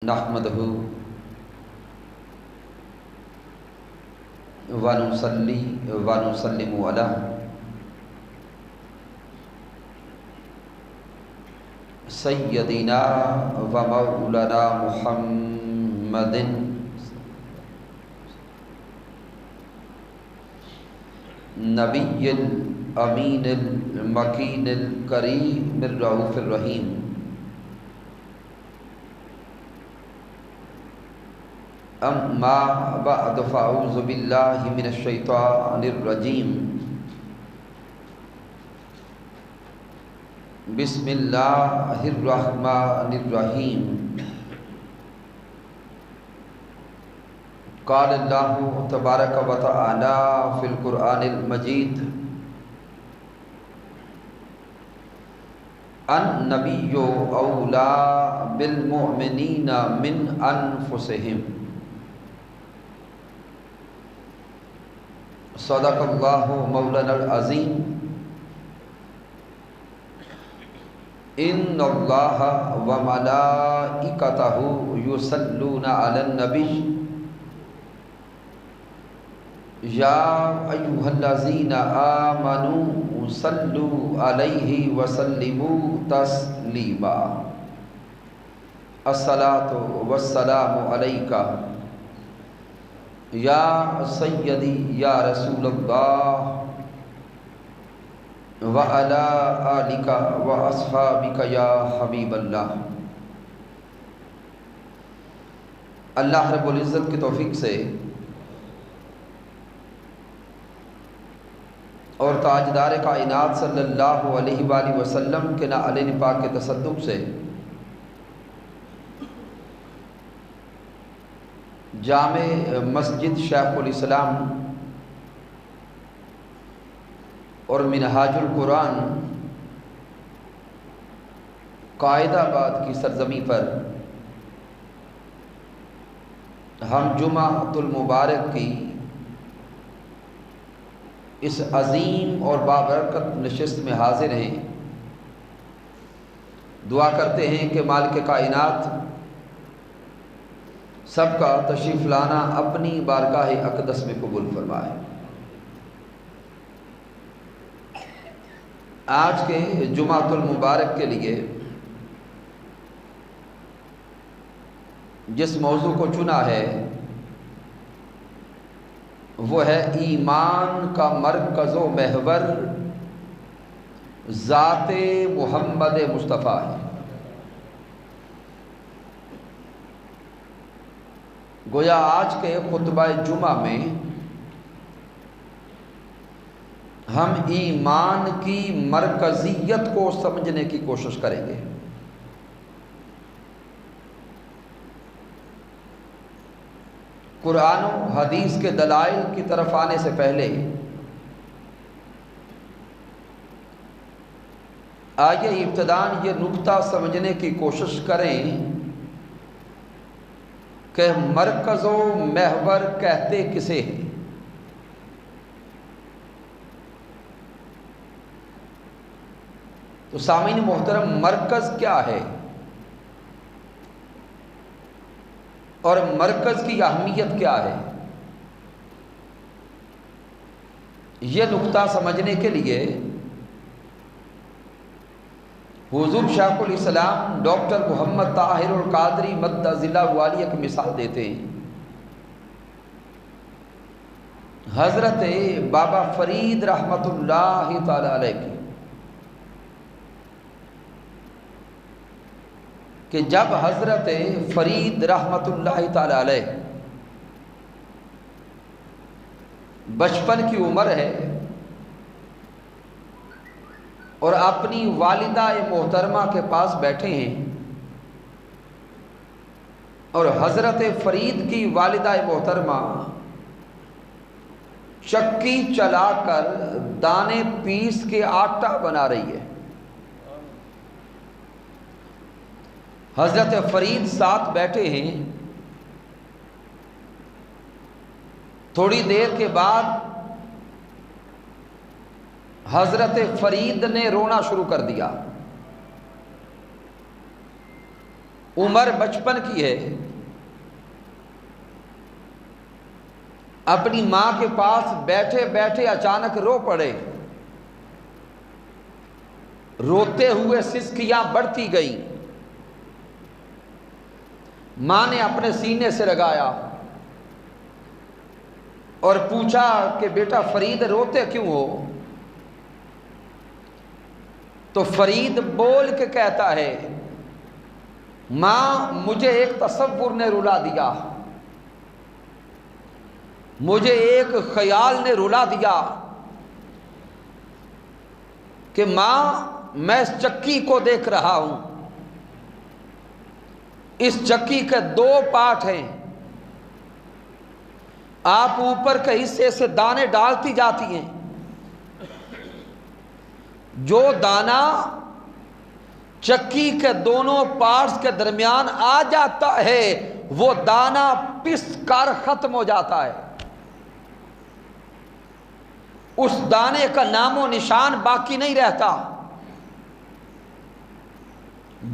نحمدہ ونصلی ونسلم علی سیدنا و مولانا محمد نبی الامین المکین الکریم الرؤوف الرحیم اما بعد فاعوذ باللہ من الشیطان الرجیم بسم اللہ الرحمن الرحیم قال اللہ تبارک و تعالی فی القرآن المجید النبی اولی بالمؤمنین من انفسہم صدق اللہ مولانا العظیم ان اللہ و ملائکتہ یصلون علی النبی یا ایھا الذین آمنوا صلوا علیہ وسلموا تسلیما الصلاۃ والسلام علیک یا سیدی یا رسول اللہ وعلی آلک واصحابک یا حبیب اللہ۔ اللہ رب العزت کی توفیق سے اور تاجدار کائنات صلی اللہ علیہ وآلہ وسلم کے نعلین پاک کے تصدق سے جامع مسجد شیخ الاسلام اور منہاج القرآن قائد آباد کی سرزمین پر ہم جمعۃ المبارک کی اس عظیم اور بابرکت نشست میں حاضر ہیں۔ دعا کرتے ہیں کہ مالک کائنات سب کا تشریف لانا اپنی بارگاہ اقدس میں قبول فرمائے۔ آج کے جمعۃ المبارک کے لیے جس موضوع کو چنا ہے وہ ہے ایمان کا مرکز و محور ذات محمد مصطفیٰ ہے۔ گویا آج کے خطبہ جمعہ میں ہم ایمان کی مرکزیت کو سمجھنے کی کوشش کریں گے۔ قرآن و حدیث کے دلائل کی طرف آنے سے پہلے آئیے ابتداً یہ نقطہ سمجھنے کی کوشش کریں کہ مرکز و محور کہتے کسے ہیں۔ تو سامعین محترم، مرکز کیا ہے اور مرکز کی اہمیت کیا ہے، یہ نقطہ سمجھنے کے لیے حضور شیخ الاسلام ڈاکٹر محمد طاہر القادری مد ضلع والیہ کی مثال دیتے ہیں۔ حضرت بابا فرید رحمۃ اللہ تعالی علیہ کی کہ جب حضرت فرید رحمۃ اللہ تعالی علیہ بچپن کی عمر ہے اور اپنی والدہ محترمہ کے پاس بیٹھے ہیں، اور حضرت فرید کی والدہ محترمہ چکی چلا کر دانے پیس کے آٹا بنا رہی ہے۔ حضرت فرید ساتھ بیٹھے ہیں۔ تھوڑی دیر کے بعد حضرت فرید نے رونا شروع کر دیا۔ عمر بچپن کی ہے، اپنی ماں کے پاس بیٹھے بیٹھے اچانک رو پڑے، روتے ہوئے سسکیاں بڑھتی گئیں۔ ماں نے اپنے سینے سے لگایا اور پوچھا کہ بیٹا فرید روتے کیوں ہو؟ تو فرید بول کے کہتا ہے، ماں مجھے ایک تصور نے رلا دیا، مجھے ایک خیال نے رلا دیا کہ ماں میں اس چکی کو دیکھ رہا ہوں، اس چکی کے دو پارٹ ہیں، آپ اوپر کے حصے سے دانے ڈالتی جاتی ہیں، جو دانا چکی کے دونوں پارٹس کے درمیان آ جاتا ہے وہ دانا پس کر ختم ہو جاتا ہے، اس دانے کا نام و نشان باقی نہیں رہتا۔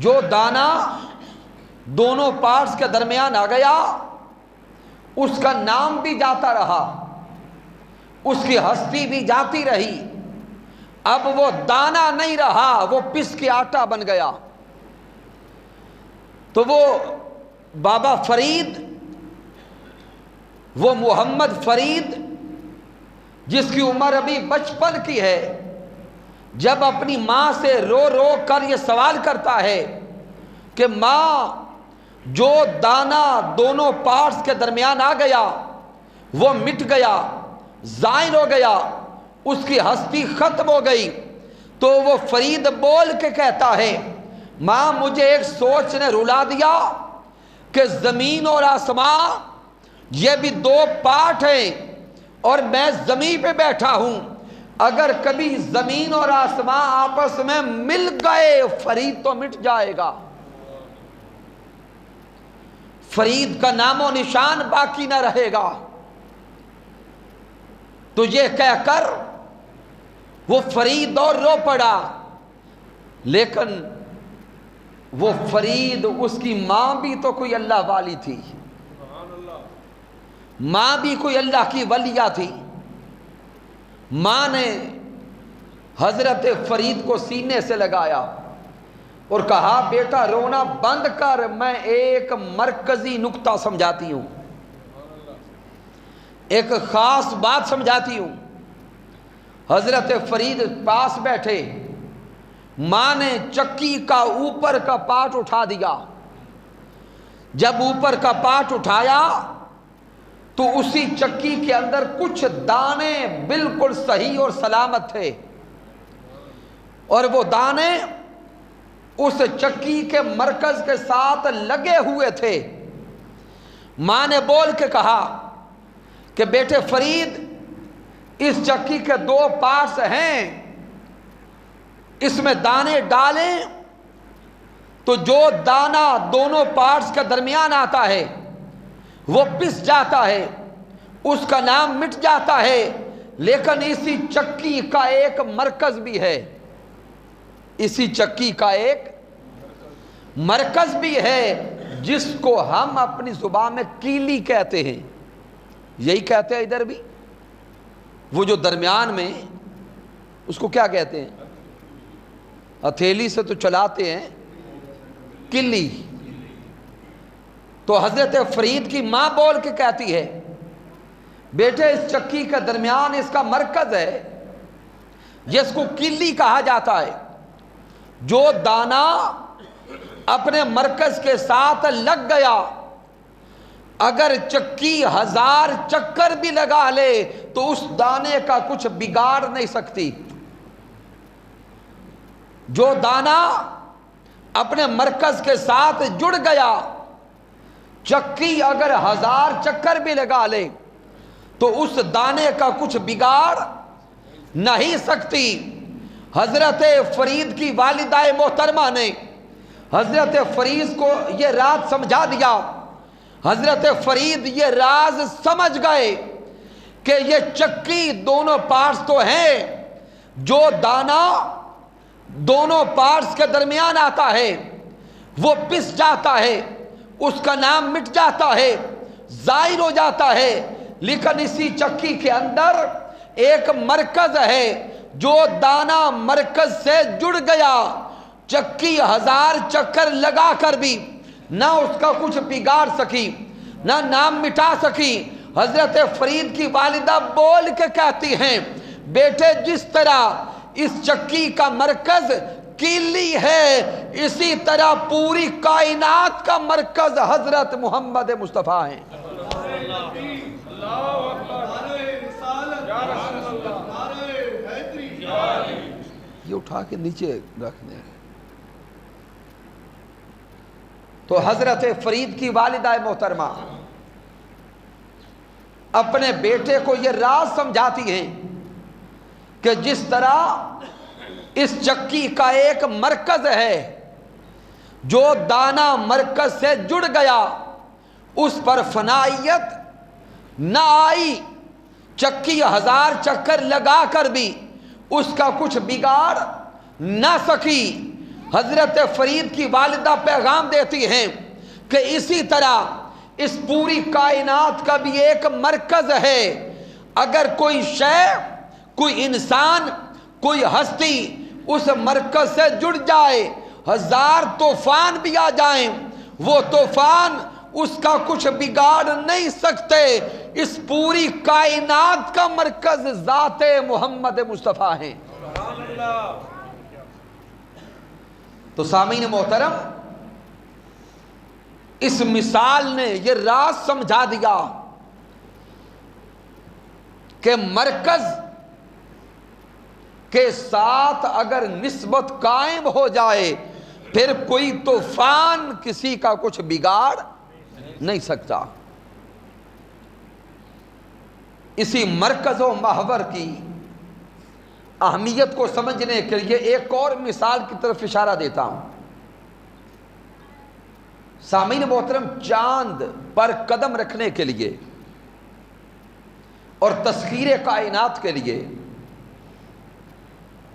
جو دانا دونوں پارٹس کے درمیان آ گیا اس کا نام بھی جاتا رہا، اس کی ہستی بھی جاتی رہی، اب وہ دانا نہیں رہا، وہ پس کے آٹا بن گیا۔ تو وہ بابا فرید، وہ محمد فرید جس کی عمر ابھی بچپن کی ہے، جب اپنی ماں سے رو رو کر یہ سوال کرتا ہے کہ ماں جو دانا دونوں پارٹس کے درمیان آ گیا وہ مٹ گیا، زائل ہو گیا، اس کی ہستی ختم ہو گئی، تو وہ فرید بول کے کہتا ہے، ماں مجھے ایک سوچ نے رلا دیا کہ زمین اور آسمان یہ بھی دو پارٹ ہیں اور میں زمین پہ بیٹھا ہوں، اگر کبھی زمین اور آسمان آپس میں مل گئے فرید تو مٹ جائے گا، فرید کا نام و نشان باقی نہ رہے گا۔ تو یہ کہہ کر وہ فرید اور رو پڑا، لیکن وہ فرید، اس کی ماں بھی تو کوئی اللہ والی تھی، ماں بھی کوئی اللہ کی ولیہ تھی۔ ماں نے حضرت فرید کو سینے سے لگایا اور کہا، بیٹا رونا بند کر، میں ایک مرکزی نقطہ سمجھاتی ہوں، ایک خاص بات سمجھاتی ہوں۔ حضرت فرید پاس بیٹھے، ماں نے چکی کا اوپر کا پارٹ اٹھا دیا، جب اوپر کا پارٹ اٹھایا تو اسی چکی کے اندر کچھ دانے بالکل صحیح اور سلامت تھے، اور وہ دانے اس چکی کے مرکز کے ساتھ لگے ہوئے تھے۔ ماں نے بول کے کہا کہ بیٹے فرید، اس چکی کے دو پارٹس ہیں، اس میں دانے ڈالیں تو جو دانا دونوں پارٹس کے درمیان آتا ہے وہ پس جاتا ہے، اس کا نام مٹ جاتا ہے، لیکن اسی چکی کا ایک مرکز بھی ہے، اسی چکی کا ایک مرکز بھی ہے جس کو ہم اپنی زبان میں کیلی کہتے ہیں، یہی کہتے ہیں ادھر بھی، وہ جو درمیان میں اس کو کیا کہتے ہیں؟ ہتھیلی سے تو چلاتے ہیں، کلی۔ تو حضرت فرید کی ماں بول کے کہتی ہے، بیٹے اس چکی کے درمیان اس کا مرکز ہے جس کو کلی کہا جاتا ہے، جو دانا اپنے مرکز کے ساتھ لگ گیا، اگر چکی 1000 چکر بھی لگا لے تو اس دانے کا کچھ بگاڑ نہیں سکتی۔ جو دانا اپنے مرکز کے ساتھ جڑ گیا، چکی اگر 1000 چکر بھی لگا لے تو اس دانے کا کچھ بگاڑ نہیں سکتی۔ حضرت فرید کی والدہ محترمہ نے حضرت فرید کو یہ راز سمجھا دیا، حضرت فرید یہ راز سمجھ گئے کہ یہ چکی دونوں پارٹس تو ہیں، جو دانا دونوں پارٹس کے درمیان آتا ہے وہ پس جاتا ہے، اس کا نام مٹ جاتا ہے، ظاہر ہو جاتا ہے، لیکن اسی چکی کے اندر ایک مرکز ہے جو دانا مرکز سے جڑ گیا، چکی 1000 چکر لگا کر بھی نہ اس کا کچھ بگاڑ سکی، نہ نام مٹا سکی۔ حضرت فرید کی والدہ بول کے کہتی ہیں، بیٹے جس طرح اس چکی کا مرکز کیلی ہے، اسی طرح پوری کائنات کا مرکز حضرت محمد مصطفیٰ ہیں۔ یہ اٹھا کے نیچے رکھنے ہیں۔ تو حضرت فرید کی والدہ محترمہ اپنے بیٹے کو یہ راز سمجھاتی ہیں کہ جس طرح اس چکی کا ایک مرکز ہے جو دانا مرکز سے جڑ گیا، اس پر فنائیت نہ آئی، چکی 1000 چکر لگا کر بھی اس کا کچھ بگاڑ نہ سکی۔ حضرت فرید کی والدہ پیغام دیتی ہیں کہ اسی طرح اس پوری کائنات کا بھی ایک مرکز ہے، اگر کوئی شے، کوئی انسان، کوئی ہستی اس مرکز سے جڑ جائے، 1000 طوفان بھی آ جائیں، وہ طوفان اس کا کچھ بگاڑ نہیں سکتے۔ اس پوری کائنات کا مرکز ذات محمد مصطفیٰ ہیں۔ تو سامعین محترم، اس مثال نے یہ راز سمجھا دیا کہ مرکز کے ساتھ اگر نسبت قائم ہو جائے پھر کوئی طوفان کسی کا کچھ بگاڑ نہیں سکتا۔ اسی مرکز و محور کی اہمیت کو سمجھنے کے لیے ایک اور مثال کی طرف اشارہ دیتا ہوں۔ سامعین محترم، چاند پر قدم رکھنے کے لیے اور تسخیر کائنات کے لیے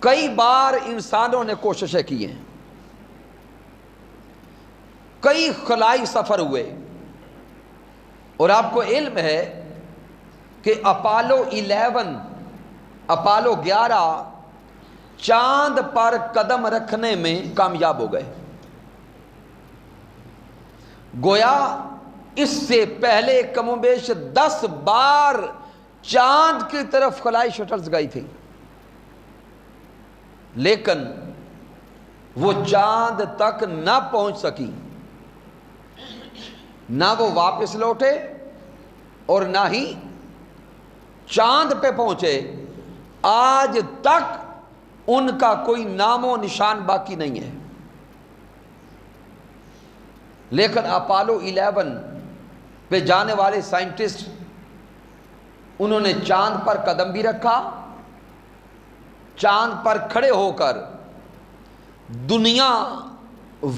کئی بار انسانوں نے کوششیں کی ہیں، کئی خلائی سفر ہوئے، اور آپ کو علم ہے کہ اپالو 11 چاند پر قدم رکھنے میں کامیاب ہو گئے۔ گویا اس سے پہلے کم و بیش 10 بار چاند کی طرف خلائی شٹلز گئی تھی، لیکن وہ چاند تک نہ پہنچ سکی، نہ وہ واپس لوٹے اور نہ ہی چاند پہ پہنچے۔ آج تک ان کا کوئی نام و نشان باقی نہیں ہے۔ لیکن اپالو 11 پہ جانے والے سائنٹسٹ، انہوں نے چاند پر قدم بھی رکھا، چاند پر کھڑے ہو کر دنیا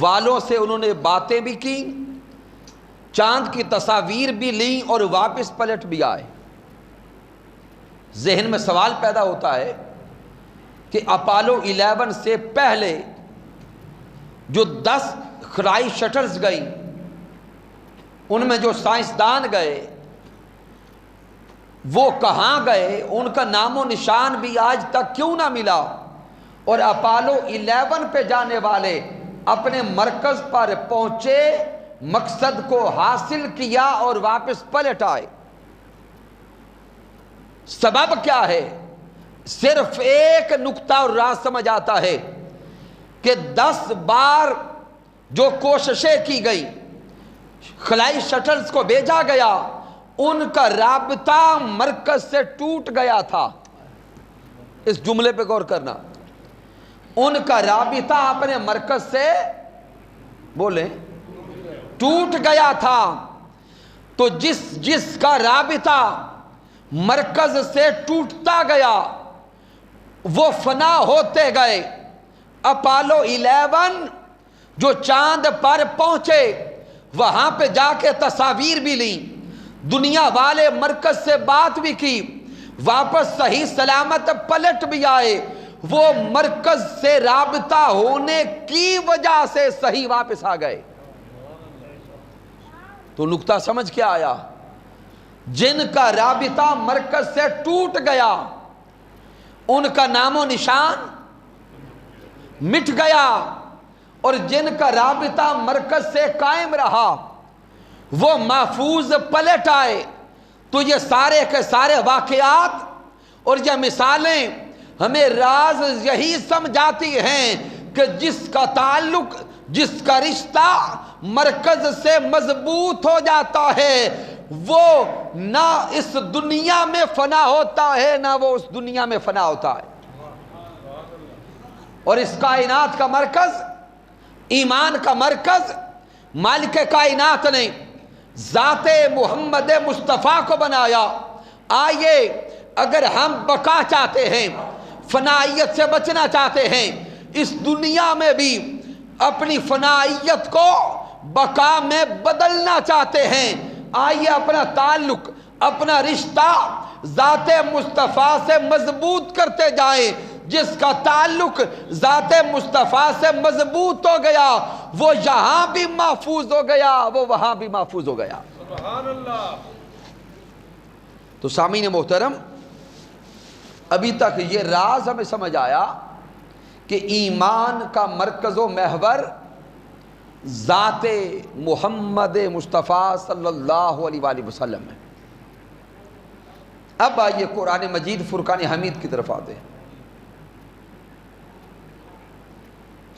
والوں سے انہوں نے باتیں بھی کی، چاند کی تصاویر بھی لیں اور واپس پلٹ بھی آئے۔ ذہن میں سوال پیدا ہوتا ہے کہ اپالو 11 سے پہلے جو 10 خلائی شٹلز گئی، ان میں جو سائنسدان گئے وہ کہاں گئے، ان کا نام و نشان بھی آج تک کیوں نہ ملا، اور اپالو 11 پہ جانے والے اپنے مرکز پر پہنچے، مقصد کو حاصل کیا اور واپس پلٹ آئے۔ سبب کیا ہے؟ صرف ایک نقطہ اور راز سمجھ آتا ہے کہ 10 بار جو کوششیں کی گئی، خلائی شٹلز کو بھیجا گیا، ان کا رابطہ مرکز سے ٹوٹ گیا تھا۔ اس جملے پہ غور کرنا، ان کا رابطہ اپنے مرکز سے بولیں ٹوٹ گیا تھا۔ تو جس کا رابطہ مرکز سے ٹوٹتا گیا وہ فنا ہوتے گئے۔ اپالو 11 جو چاند پر پہنچے، وہاں پہ جا کے تصاویر بھی لیں، دنیا والے مرکز سے بات بھی کی، واپس صحیح سلامت پلٹ بھی آئے، وہ مرکز سے رابطہ ہونے کی وجہ سے صحیح واپس آ گئے۔ تو نقطہ سمجھ کے آیا، جن کا رابطہ مرکز سے ٹوٹ گیا ان کا نام و نشان مٹ گیا، اور جن کا رابطہ مرکز سے قائم رہا وہ محفوظ پلٹ آئے۔ تو یہ سارے کے سارے واقعات اور یہ مثالیں ہمیں راز یہی سمجھاتی ہیں کہ جس کا تعلق، جس کا رشتہ مرکز سے مضبوط ہو جاتا ہے وہ نہ اس دنیا میں فنا ہوتا ہے نہ وہ اس دنیا میں فنا ہوتا ہے۔ اور اس کائنات کا مرکز، ایمان کا مرکز مالک کائنات نے ذات محمد مصطفیٰ کو بنایا۔ آئیے اگر ہم بقا چاہتے ہیں، فنائیت سے بچنا چاہتے ہیں، اس دنیا میں بھی اپنی فنائیت کو بقا میں بدلنا چاہتے ہیں، آئیے اپنا تعلق، اپنا رشتہ ذات مصطفیٰ سے مضبوط کرتے جائیں۔ جس کا تعلق ذات مصطفیٰ سے مضبوط ہو گیا وہ یہاں بھی محفوظ ہو گیا، وہ وہاں بھی محفوظ ہو گیا۔ سبحان اللہ۔ تو سامعین محترم، ابھی تک یہ راز ہمیں سمجھ آیا کہ ایمان کا مرکز و محور ذات محمد مصطفیٰ صلی اللہ علیہ وآلہ وسلم ہے۔ اب آئیے قرآن مجید فرقان حمید کی طرف آتے ہیں۔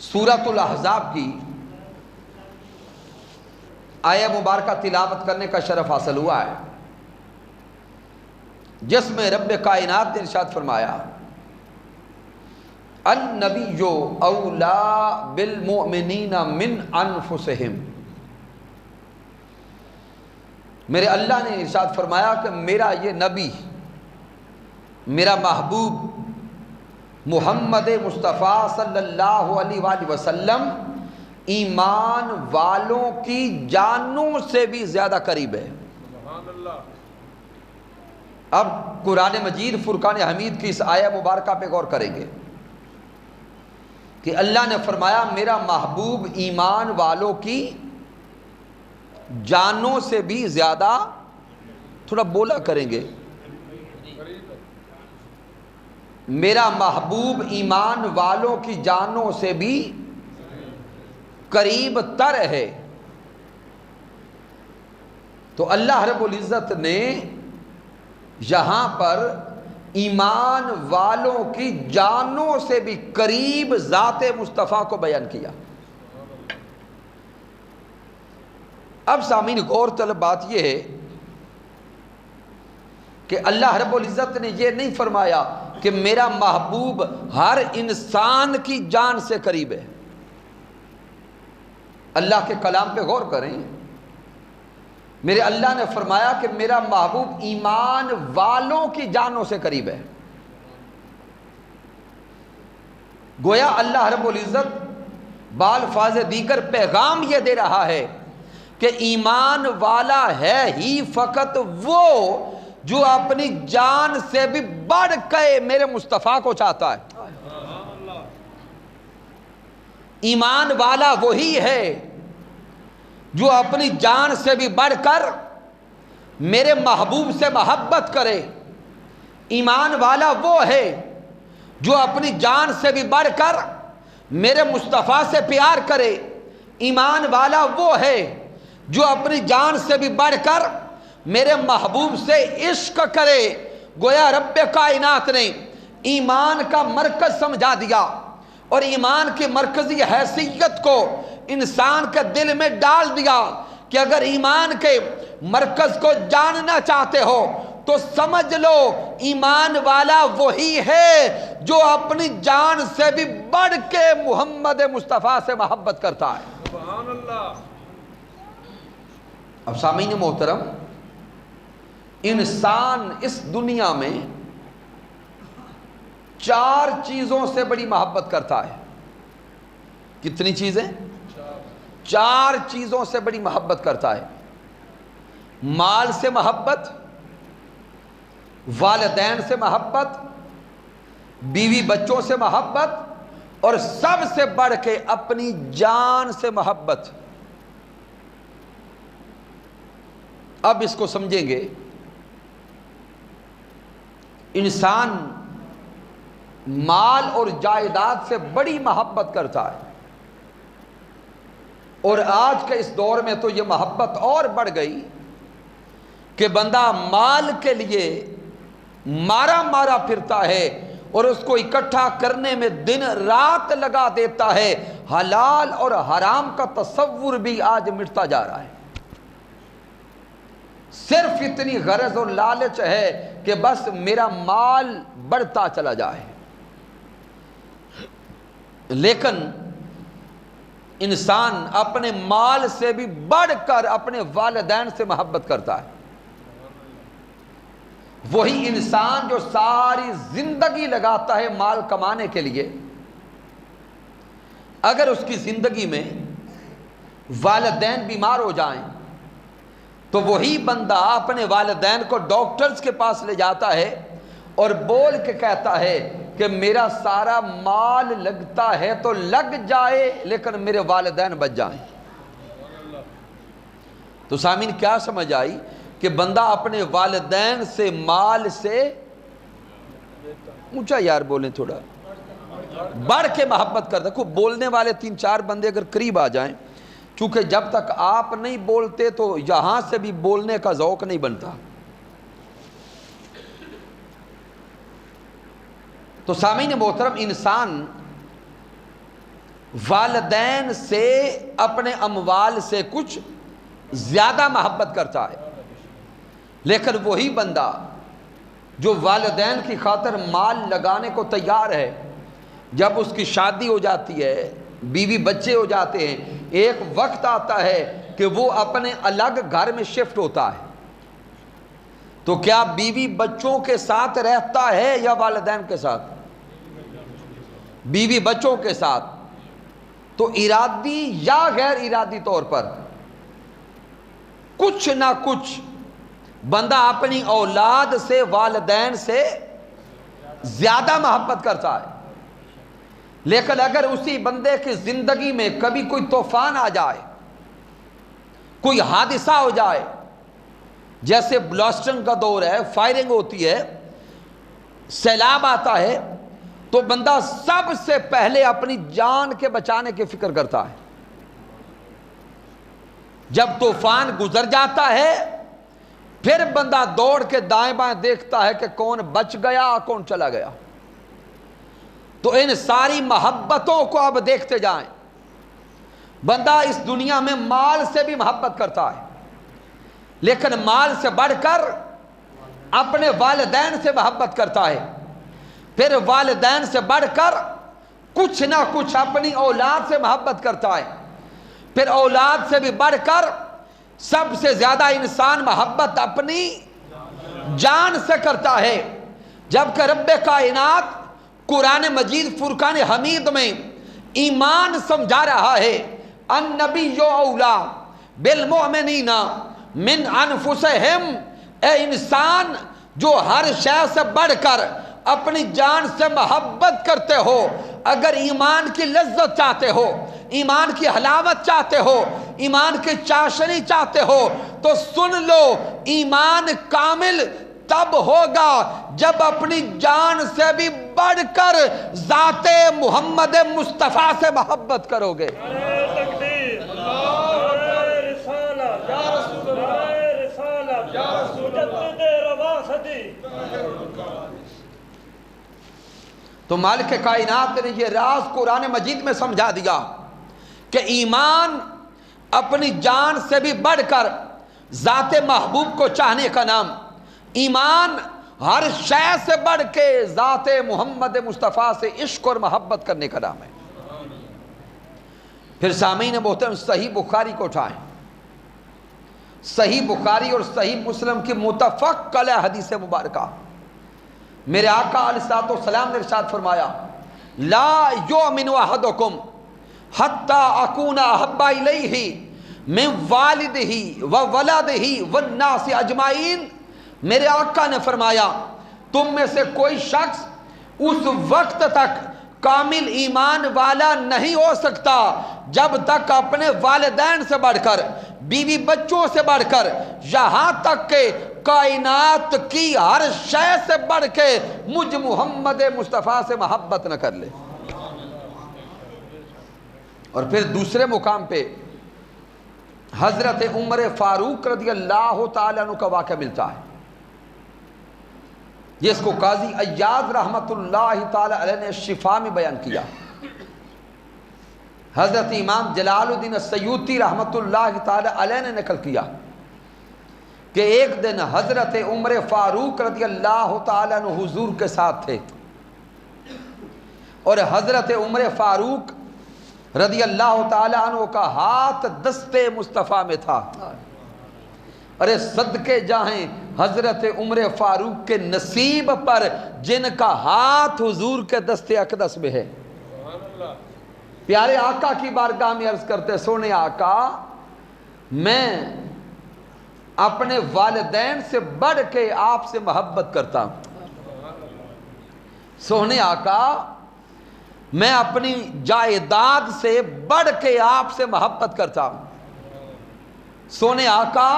سورۃ الاحزاب کی آیہ مبارکہ تلاوت کرنے کا شرف حاصل ہوا ہے، جس میں رب کائنات نے ارشاد فرمایا النبی اولا بالمؤمنین من انفسہم۔ میرے اللہ نے ارشاد فرمایا کہ میرا یہ نبی، میرا محبوب محمد مصطفیٰ صلی اللہ علیہ وآلہ وسلم ایمان والوں کی جانوں سے بھی زیادہ قریب ہے۔ اب قرآن مجید فرقان حمید کی اس آیہ مبارکہ پہ غور کریں گے کہ اللہ نے فرمایا میرا محبوب ایمان والوں کی جانوں سے بھی زیادہ، تھوڑا بولا کریں گے، میرا محبوب ایمان والوں کی جانوں سے بھی قریب تر ہے۔ تو اللہ رب العزت نے یہاں پر ایمان والوں کی جانوں سے بھی قریب ذات مصطفیٰ کو بیان کیا۔ اب سامعین غور طلب بات یہ ہے کہ اللہ رب العزت نے یہ نہیں فرمایا کہ میرا محبوب ہر انسان کی جان سے قریب ہے۔ اللہ کے کلام پہ غور کریں، میرے اللہ نے فرمایا کہ میرا محبوب ایمان والوں کی جانوں سے قریب ہے۔ گویا اللہ رب العزت بالفاظ دیگر پیغام یہ دے رہا ہے کہ ایمان والا ہے ہی فقط وہ جو اپنی جان سے بھی بڑھ کے میرے مصطفیٰ کو چاہتا ہے۔ ایمان والا وہی ہے جو اپنی جان سے بھی بڑھ کر میرے محبوب سے محبت کرے۔ ایمان والا وہ ہے جو اپنی جان سے بھی بڑھ کر میرے مصطفیٰ سے پیار کرے۔ ایمان والا وہ ہے جو اپنی جان سے بھی بڑھ کر میرے محبوب سے عشق کرے۔ گویا رب کائنات نے ایمان کا مرکز سمجھا دیا اور ایمان کی مرکزی حیثیت کو انسان کے دل میں ڈال دیا کہ اگر ایمان کے مرکز کو جاننا چاہتے ہو تو سمجھ لو ایمان والا وہی ہے جو اپنی جان سے بھی بڑھ کے محمد مصطفیٰ سے محبت کرتا ہے۔ سبحان اللہ۔ اب سامعین محترم، انسان اس دنیا میں 4 چیزوں سے بڑی محبت کرتا ہے۔ کتنی چیزیں؟ 4 چیزوں سے بڑی محبت کرتا ہے۔ مال سے محبت، والدین سے محبت، بیوی بچوں سے محبت، اور سب سے بڑھ کے اپنی جان سے محبت۔ اب اس کو سمجھیں گے، انسان مال اور جائیداد سے بڑی محبت کرتا ہے، اور آج کے اس دور میں تو یہ محبت اور بڑھ گئی کہ بندہ مال کے لیے مارا مارا پھرتا ہے، اور اس کو اکٹھا کرنے میں دن رات لگا دیتا ہے۔ حلال اور حرام کا تصور بھی آج مٹتا جا رہا ہے، صرف اتنی غرض اور لالچ ہے کہ بس میرا مال بڑھتا چلا جائے۔ لیکن انسان اپنے مال سے بھی بڑھ کر اپنے والدین سے محبت کرتا ہے۔ وہی انسان جو ساری زندگی لگاتا ہے مال کمانے کے لیے، اگر اس کی زندگی میں والدین بیمار ہو جائیں تو وہی بندہ اپنے والدین کو ڈاکٹرز کے پاس لے جاتا ہے اور بول کے کہتا ہے کہ میرا سارا مال لگتا ہے تو لگ جائے لیکن میرے والدین بچ جائیں۔ تو سامعین کیا سمجھ آئی کہ بندہ اپنے والدین سے مال سے اونچا یار بولیں تھوڑا بڑھ کے محبت کرتا۔ خوب بولنے والے 3-4 بندے اگر قریب آ جائیں، چونکہ جب تک آپ نہیں بولتے تو یہاں سے بھی بولنے کا ذوق نہیں بنتا۔ تو سامعین محترم، انسان والدین سے اپنے اموال سے کچھ زیادہ محبت کرتا ہے، لیکن وہی بندہ جو والدین کی خاطر مال لگانے کو تیار ہے، جب اس کی شادی ہو جاتی ہے، بیوی بچے ہو جاتے ہیں، ایک وقت آتا ہے کہ وہ اپنے الگ گھر میں شفٹ ہوتا ہے، تو کیا بیوی بچوں کے ساتھ رہتا ہے یا والدین کے ساتھ؟ بیوی بچوں کے ساتھ۔ تو ارادی یا غیر ارادی طور پر کچھ نہ کچھ بندہ اپنی اولاد سے والدین سے زیادہ محبت کرتا ہے۔ لیکن اگر اسی بندے کی زندگی میں کبھی کوئی طوفان آ جائے، کوئی حادثہ ہو جائے، جیسے بلاسٹنگ کا دور ہے، فائرنگ ہوتی ہے، سیلاب آتا ہے، تو بندہ سب سے پہلے اپنی جان کے بچانے کی فکر کرتا ہے۔ جب طوفان گزر جاتا ہے پھر بندہ دوڑ کے دائیں بائیں دیکھتا ہے کہ کون بچ گیا کون چلا گیا۔ تو ان ساری محبتوں کو اب دیکھتے جائیں، بندہ اس دنیا میں مال سے بھی محبت کرتا ہے، لیکن مال سے بڑھ کر اپنے والدین سے محبت کرتا ہے، پھر والدین سے بڑھ کر کچھ نہ کچھ اپنی اولاد سے محبت کرتا ہے، پھر اولاد سے بھی بڑھ کر سب سے زیادہ انسان محبت اپنی جان سے کرتا ہے۔ جبکہ رب کائنات قرآن مجید فرقان حمید میں ایمان سمجھا رہا ہے، النبی اولا بالمؤمنین من انفسہم، اے انسان جو ہر شے سے بڑھ کر اپنی جان سے محبت کرتے ہو، اگر ایمان کی لذت چاہتے ہو، ایمان کی حلاوت چاہتے ہو، ایمان کی چاشنی چاہتے ہو، تو سن لو، ایمان کامل تب ہوگا جب اپنی جان سے بھی بڑھ کر ذات محمد مصطفیٰ سے محبت کرو گے۔ تو مالک کائنات نے یہ راز قرآن مجید میں سمجھا دیا کہ ایمان اپنی جان سے بھی بڑھ کر ذات محبوب کو چاہنے کا نام، ایمان ہر شے سے بڑھ کے ذات محمد مصطفیٰ سے عشق اور محبت کرنے کا نام ہے۔ پھر سامعین محترم، صحیح بخاری کو اٹھائیں، صحیح بخاری اور صحیح مسلم کی متفق علیہ حدیث مبارکہ، میرے آقا علیہ السلام نے ارشاد فرمایا، لا یؤمن احدکم حتی اکون احب الیہ من والدہ وولدہ والناس اجمعین۔ میرے آقا نے فرمایا، تم میں سے کوئی شخص اس وقت تک کامل ایمان والا نہیں ہو سکتا جب تک اپنے والدین سے بڑھ کر، بیوی بچوں سے بڑھ کر، یہاں تک کہ کائنات کی ہر شے سے بڑھ کے مجھ محمد مصطفیٰ سے محبت نہ کر لے۔ اور پھر دوسرے مقام پہ حضرت عمر فاروق رضی اللہ تعالیٰ عنہ کا واقعہ ملتا ہے، جس کو قاضی عیاض رحمت اللہ تعالیٰ علیہ نے شفا میں بیان کیا۔ حضرت امام جلال الدین السیوطی رحمت اللہ تعالیٰ علیہ نے نقل کیا کہ ایک دن حضرت عمر فاروق رضی اللہ تعالیٰ عنہ حضور کے ساتھ تھے، اور حضرت عمر فاروق رضی اللہ تعالیٰ عنہ کا ہاتھ دست مصطفیٰ میں تھا۔ ارے صدقے جاہیں حضرت عمر فاروق کے نصیب پر جن کا ہاتھ حضور کے دست اقدس میں ہے۔ پیارے آقا کی بارگاہ میں عرض کرتے، سونے آقا میں اپنے والدین سے بڑھ کے آپ سے محبت کرتا ہوں۔ سونے آقا میں اپنی جائیداد سے بڑھ کے آپ سے محبت کرتا ہوں۔ سونے آقا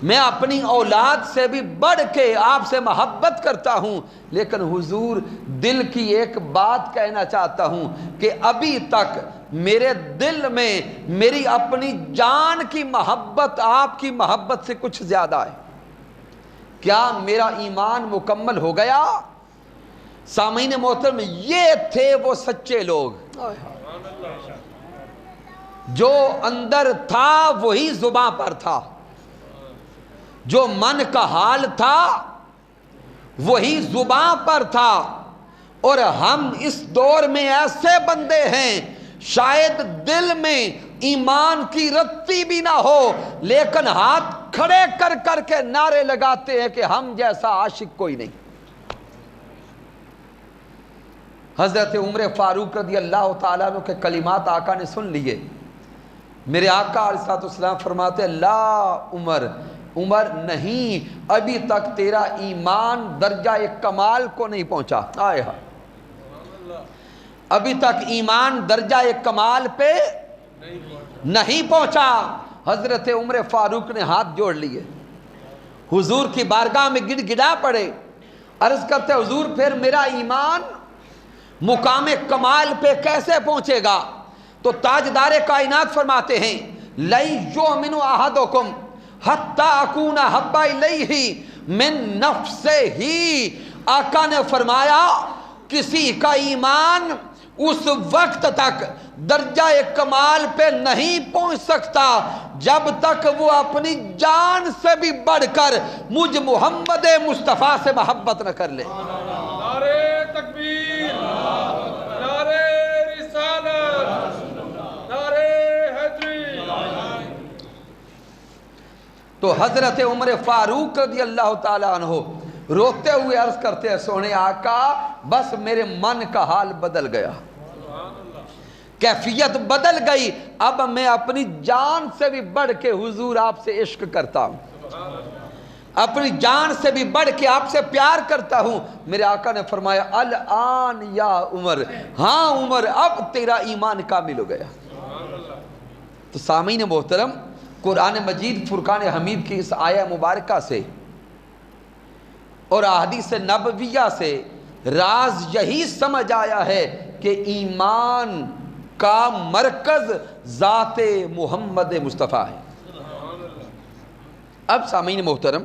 میں اپنی اولاد سے بھی بڑھ کے آپ سے محبت کرتا ہوں، لیکن حضور دل کی ایک بات کہنا چاہتا ہوں کہ ابھی تک میرے دل میں میری اپنی جان کی محبت آپ کی محبت سے کچھ زیادہ ہے۔ کیا میرا ایمان مکمل ہو گیا؟ سامعین محترم، یہ تھے وہ سچے لوگ، جو اندر تھا وہی زباں پر تھا، جو من کا حال تھا وہی زباں پر تھا۔ اور ہم اس دور میں ایسے بندے ہیں شاید دل میں ایمان کی رتی بھی نہ ہو، لیکن ہاتھ کھڑے کر کر کے نعرے لگاتے ہیں کہ ہم جیسا عاشق کوئی نہیں۔ حضرت عمر فاروق رضی اللہ تعالیٰ عنہ کے کلمات آقا نے سن لیے۔ میرے آقا علیہ السلام فرماتے، لا عمر نہیں، ابھی تک تیرا ایمان درجہ کمال کو نہیں پہنچا۔ آئے ہاں، ابھی تک ایمان درجہ کمال پہ نہیں پہنچا۔ حضرت عمر فاروق نے ہاتھ جوڑ لیے، حضور کی بارگاہ میں گڑ گڑا پڑے، عرض کرتے حضور پھر میرا ایمان مقام کمال پہ کیسے پہنچے گا؟ تو تاجدار کائنات فرماتے ہیں، لَن يُؤْمِنَ أَحَدُكُمْ حَتَّىٰ أَكُونَ أَحَبَّ إِلَيْهِ مِن نَفْسِهِ۔ آقا نے فرمایا کسی کا ایمان اس وقت تک درجہ کمال پہ نہیں پہنچ سکتا جب تک وہ اپنی جان سے بھی بڑھ کر مجھ محمد مصطفیٰ سے محبت نہ کر لے۔ نعرہ تکبیر، نعرہ رسالت، نعرہ حیدری۔ تو حضرت عمر فاروق رضی اللہ تعالیٰ عنہ روتے ہوئے عرض کرتے ہیں، سونے آقا بس میرے من کا حال بدل گیا، کیفیت بدل گئی، اب میں اپنی جان سے بھی بڑھ کے حضور آپ سے عشق کرتا ہوں، اپنی جان سے بھی بڑھ کے آپ سے پیار کرتا ہوں۔ میرے آقا نے فرمایا، الآن یا عمر، ہاں عمر اب تیرا ایمان کامل ہو گیا۔ تو سامعین محترم، قرآن مجید فرقان حمید کی اس آیہ مبارکہ سے اور احادیث نبویہ سے راز یہی سمجھ آیا ہے کہ ایمان کا مرکز ذات محمد مصطفیٰ ہے۔ اب سامعین محترم،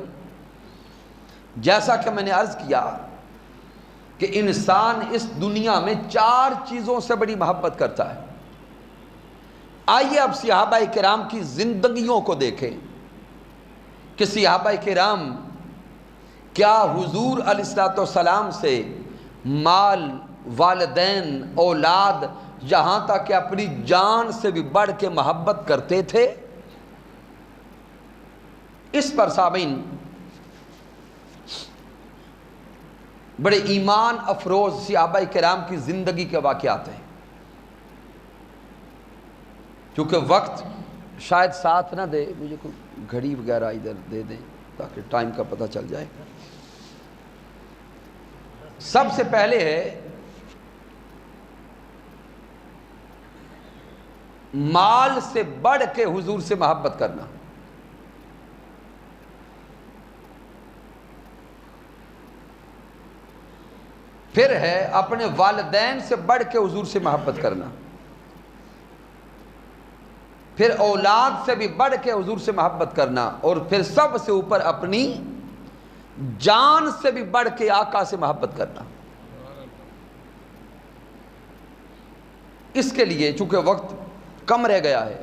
جیسا کہ میں نے عرض کیا کہ انسان اس دنیا میں 4 چیزوں سے بڑی محبت کرتا ہے۔ آئیے اب صحابہ کرام کی زندگیوں کو دیکھیں کہ صحابہ کرام کیا حضور علیہ السلام سے مال، والدین، اولاد، یہاں تک کہ اپنی جان سے بھی بڑھ کے محبت کرتے تھے؟ اس پر سامعین بڑے ایمان افروز صحابہ کرام کی زندگی کے واقعات ہیں۔ چونکہ وقت شاید ساتھ نہ دے، مجھے کوئی گھڑی وغیرہ ادھر دے دیں تاکہ ٹائم کا پتہ چل جائے۔ سب سے پہلے ہے مال سے بڑھ کے حضور سے محبت کرنا، پھر ہے اپنے والدین سے بڑھ کے حضور سے محبت کرنا، پھر اولاد سے بھی بڑھ کے حضور سے محبت کرنا، اور پھر سب سے اوپر اپنی جان سے بھی بڑھ کے آقا سے محبت کرنا۔ اس کے لیے چونکہ وقت کم رہ گیا ہے،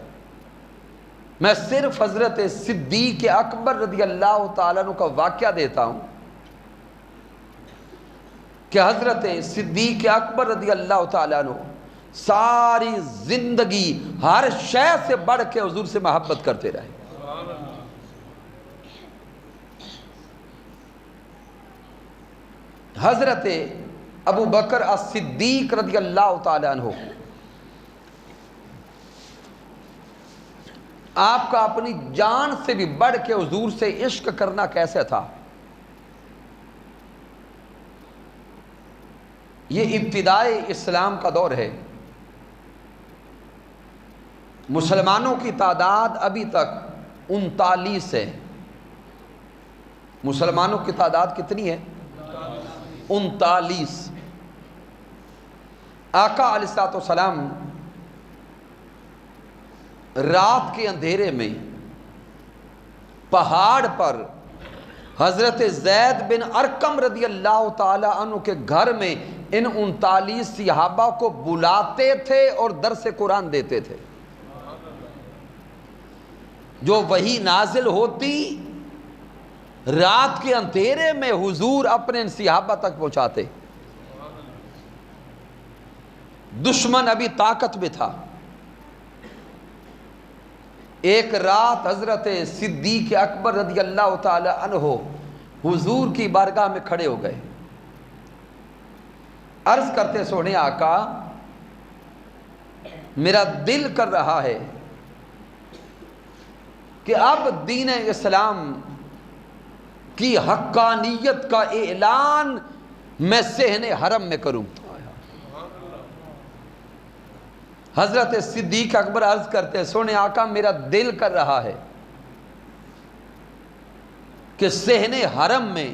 میں صرف حضرت صدیق اکبر رضی اللہ تعالیٰ عنہ کا واقعہ دیتا ہوں کہ حضرت صدیق اکبر رضی اللہ تعالیٰ عنہ ساری زندگی ہر شے سے بڑھ کے حضور سے محبت کرتے رہے۔ حضرت ابو بکر الصدیق رضی اللہ تعالیٰ عنہ، آپ کا اپنی جان سے بھی بڑھ کے حضور سے عشق کرنا کیسے تھا؟ یہ ابتدائے اسلام کا دور ہے، مسلمانوں کی تعداد ابھی تک 39 ہے۔ مسلمانوں کی تعداد کتنی ہے؟ 39۔ آقا علیہ السلام رات کے اندھیرے میں پہاڑ پر حضرت زید بن ارقم رضی اللہ تعالی عنہ کے گھر میں ان 39 صحابہ کو بلاتے تھے اور درس قرآن دیتے تھے۔ جو وحی نازل ہوتی رات کے اندھیرے میں حضور اپنے ان صحابہ تک پہنچاتے۔ دشمن ابھی طاقت میں تھا۔ ایک رات حضرت صدیق اکبر رضی اللہ تعالی عنہ حضور کی بارگاہ میں کھڑے ہو گئے، عرض کرتے سونے آقا میرا دل کر رہا ہے کہ اب دین اسلام کی حقانیت کا اعلان میں صحن حرم میں کروں۔ حضرت صدیق اکبر عرض کرتے سونے آقا میرا دل کر رہا ہے کہ صحن حرم میں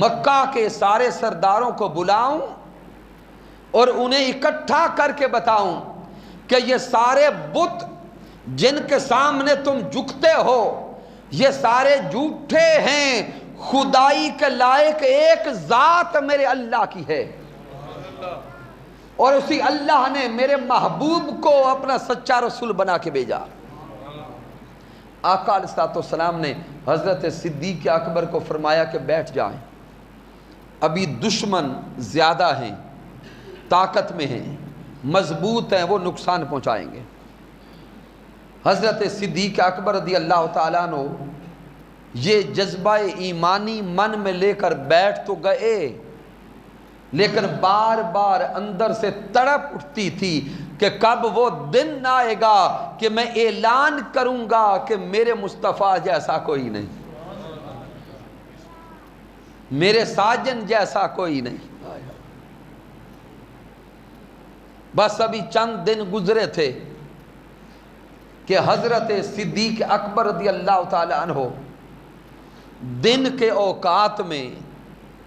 مکہ کے سارے سرداروں کو بلاؤں اور انہیں اکٹھا کر کے بتاؤں کہ یہ سارے بت جن کے سامنے تم جھکتے ہو یہ سارے جھوٹے ہیں، خدائی کے لائق ایک ذات میرے اللہ کی ہے، اور اسی اللہ نے میرے محبوب کو اپنا سچا رسول بنا کے بھیجا۔ آقا علیہ السلام نے حضرت صدیق اکبر کو فرمایا کہ بیٹھ جائیں، ابھی دشمن زیادہ ہیں، طاقت میں ہیں، مضبوط ہیں، وہ نقصان پہنچائیں گے۔ حضرت صدیق اکبر رضی اللہ تعالیٰ عنہ یہ جذبہ ایمانی من میں لے کر بیٹھ تو گئے، لیکن بار بار اندر سے تڑپ اٹھتی تھی کہ کب وہ دن آئے گا کہ میں اعلان کروں گا کہ میرے مصطفیٰ جیسا کوئی نہیں، میرے ساجن جیسا کوئی نہیں۔ بس ابھی چند دن گزرے تھے کہ حضرت صدیق اکبر رضی اللہ تعالی عنہ دن کے اوقات میں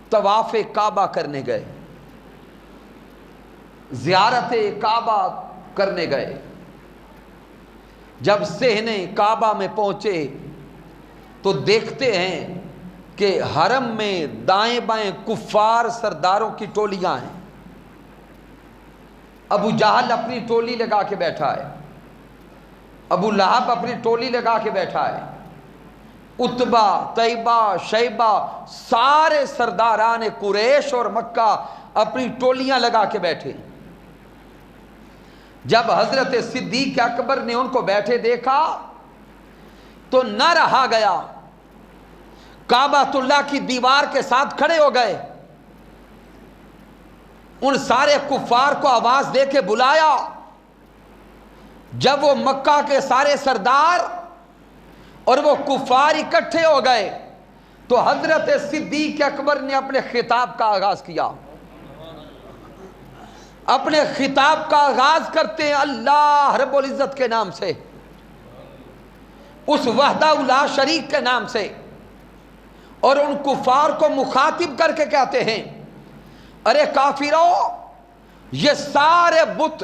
طواف کعبہ کرنے گئے، زیارت کعبہ کرنے گئے۔ جب صحن کعبہ میں پہنچے تو دیکھتے ہیں کہ حرم میں دائیں بائیں کفار سرداروں کی ٹولیاں ہیں۔ ابو جہل اپنی ٹولی لگا کے بیٹھا ہے، ابو لہب اپنی ٹولی لگا کے بیٹھا ہے، عتبہ، طیبہ، شیبہ، سارے سرداران قریش اور مکہ اپنی ٹولیاں لگا کے بیٹھے۔ جب حضرت صدیق اکبر نے ان کو بیٹھے دیکھا تو نہ رہا گیا، کعبۃ اللہ کی دیوار کے ساتھ کھڑے ہو گئے، ان سارے کفار کو آواز دے کے بلایا۔ جب وہ مکہ کے سارے سردار اور وہ کفار اکٹھے ہو گئے تو حضرت صدیق اکبر نے اپنے خطاب کا آغاز کیا. اپنے خطاب کا آغاز کرتے ہیں اللہ رب العزت کے نام سے، اس وحدہ لا شریک کے نام سے، اور ان کفار کو مخاطب کر کے کہتے ہیں ارے کافرو، یہ سارے بت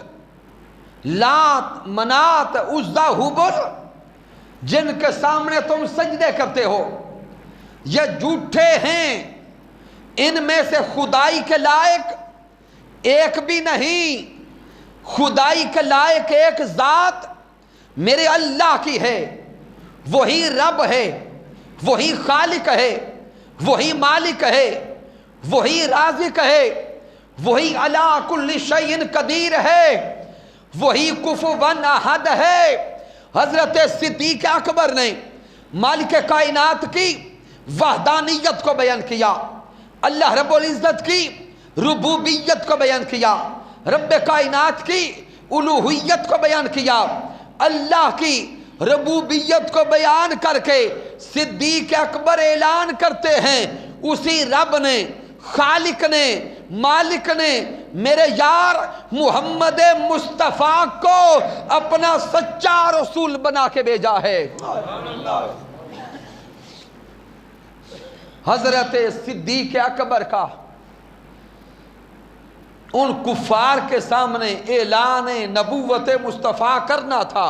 لات منات عزا ہبل جن کے سامنے تم سجدے کرتے ہو یہ جھوٹے ہیں، ان میں سے خدائی کے لائق ایک بھی نہیں. خدائی کے لائق ایک ذات میرے اللہ کی ہے، وہی رب ہے، وہی خالق ہے، وہی مالک ہے، وہی رازق ہے، وہی علی کل شیء قدیر ہے، وہی کفوا احد ہے. حضرت صدیق اکبر نے مالک کائنات کی وحدانیت کو بیان کیا، اللہ رب العزت کی ربوبیت کو بیان کیا، رب کائنات کی الوہیت کو بیان کیا. اللہ کی ربوبیت کو بیان کر کے صدیق اکبر اعلان کرتے ہیں اسی رب نے، خالق نے، مالک نے میرے یار محمد مصطفیٰ کو اپنا سچا رسول بنا کے بھیجا ہے. حضرت صدیق اکبر کا ان کفار کے سامنے اعلان نبوت مصطفیٰ کرنا تھا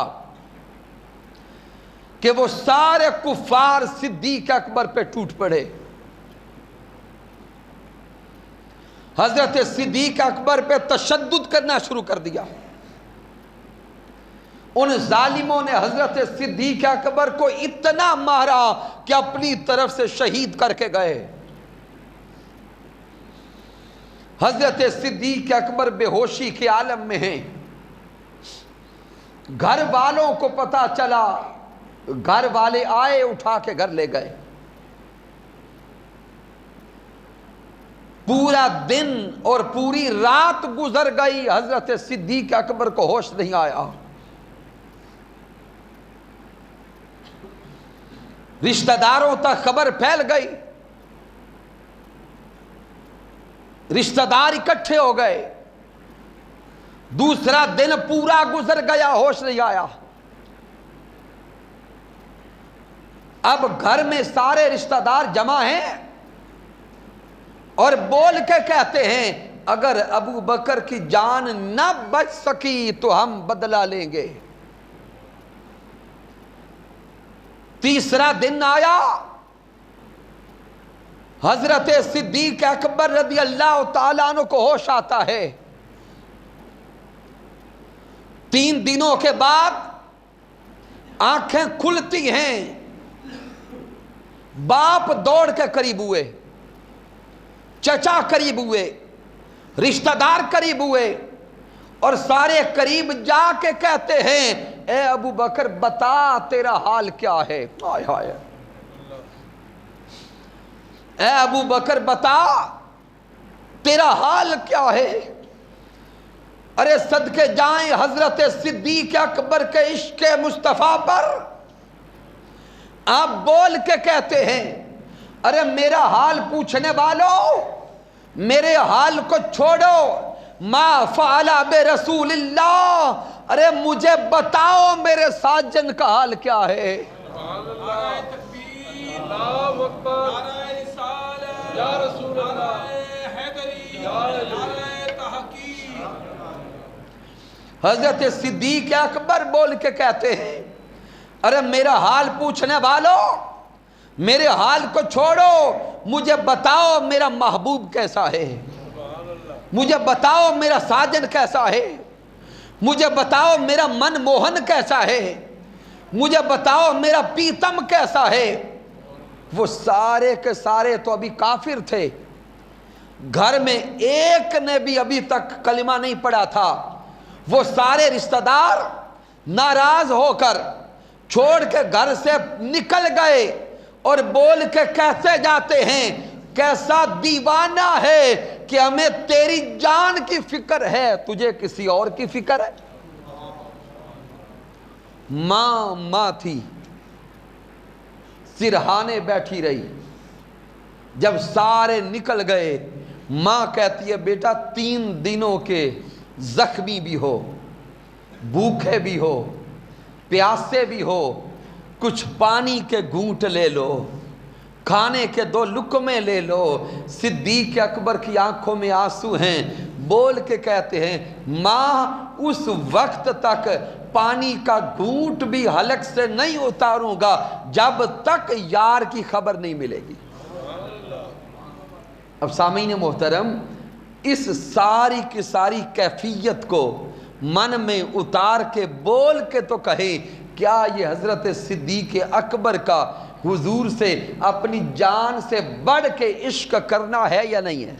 کہ وہ سارے کفار صدیق اکبر پہ ٹوٹ پڑے. حضرت صدیق اکبر پہ تشدد کرنا شروع کر دیا. ان ظالموں نے حضرت صدیق اکبر کو اتنا مارا کہ اپنی طرف سے شہید کر کے گئے. حضرت صدیق اکبر بے ہوشی کے عالم میں ہیں. گھر والوں کو پتا چلا، گھر والے آئے، اٹھا کے گھر لے گئے. پورا دن اور پوری رات گزر گئی، حضرت صدیق اکبر کو ہوش نہیں آیا. رشتہ داروں تک خبر پھیل گئی، رشتہ دار اکٹھے ہو گئے. دوسرا دن پورا گزر گیا، ہوش نہیں آیا. اب گھر میں سارے رشتہ دار جمع ہیں اور بول کے کہتے ہیں اگر ابو بکر کی جان نہ بچ سکی تو ہم بدلہ لیں گے. تیسرا دن آیا، حضرت صدیق اکبر رضی اللہ تعالیٰ عنہ کو ہوش آتا ہے. 3 دنوں کے بعد آنکھیں کھلتی ہیں. باپ دوڑ کے قریب ہوئے، چچا قریب ہوئے، رشتہ دار قریب ہوئے، اور سارے قریب جا کے کہتے ہیں اے ابو بکر بتا تیرا حال کیا ہے. ہائے ہائے، اے ابو بکر بتا تیرا حال کیا ہے. ارے صدقے جائیں حضرت صدیق اکبر کے عشق مصطفیٰ پر. آپ بول کے کہتے ہیں ارے میرا حال پوچھنے والوں، میرے حال کو چھوڑو. ما فعل برسول اللہ، ارے مجھے بتاؤ میرے ساجن کا حال کیا ہے. نعرہ تکبیر، اللہ اکبر، نعرہ رسالت، یا رسول اللہ، حیدری، نعرہ تحقیق. حضرت صدیق اکبر بول کے کہتے ہیں ارے میرا حال پوچھنے والوں، میرے حال کو چھوڑو، مجھے بتاؤ میرا محبوب کیسا ہے، مجھے بتاؤ میرا ساجن کیسا ہے، مجھے بتاؤ میرا من موہن کیسا ہے، مجھے بتاؤ میرا پیتم کیسا ہے. وہ سارے کے سارے تو ابھی کافر تھے، گھر میں ایک نے بھی ابھی تک کلمہ نہیں پڑھا تھا. وہ سارے رشتہ دار ناراض ہو کر چھوڑ کے گھر سے نکل گئے اور بول کے کہتے جاتے ہیں کیسا دیوانہ ہے کہ ہمیں تیری جان کی فکر ہے، تجھے کسی اور کی فکر ہے. ماں تھی، سرہانے بیٹھی رہی، جب سارے نکل گئے، ماں کہتی ہے بیٹا 3 دنوں کے زخمی بھی ہو، بھوکے بھی ہو، پیاسے بھی ہو، کچھ پانی کے گھونٹ لے لو، کھانے کے 2 لقمے لے لو۔ صدیق اکبر کی آنکھوں میں آنسو ہیں، بول کے کہتے ہیں ماں اس وقت تک پانی کا گھونٹ بھی حلق سے نہیں اتاروں گا جب تک یار کی خبر نہیں ملے گی۔ اب سامعین محترم، اس ساری کی ساری کیفیت کو من میں اتار کے بول کے تو کہیں، کیا یہ حضرت صدیق اکبر کا حضور سے اپنی جان سے بڑھ کے عشق کرنا ہے یا نہیں ہے؟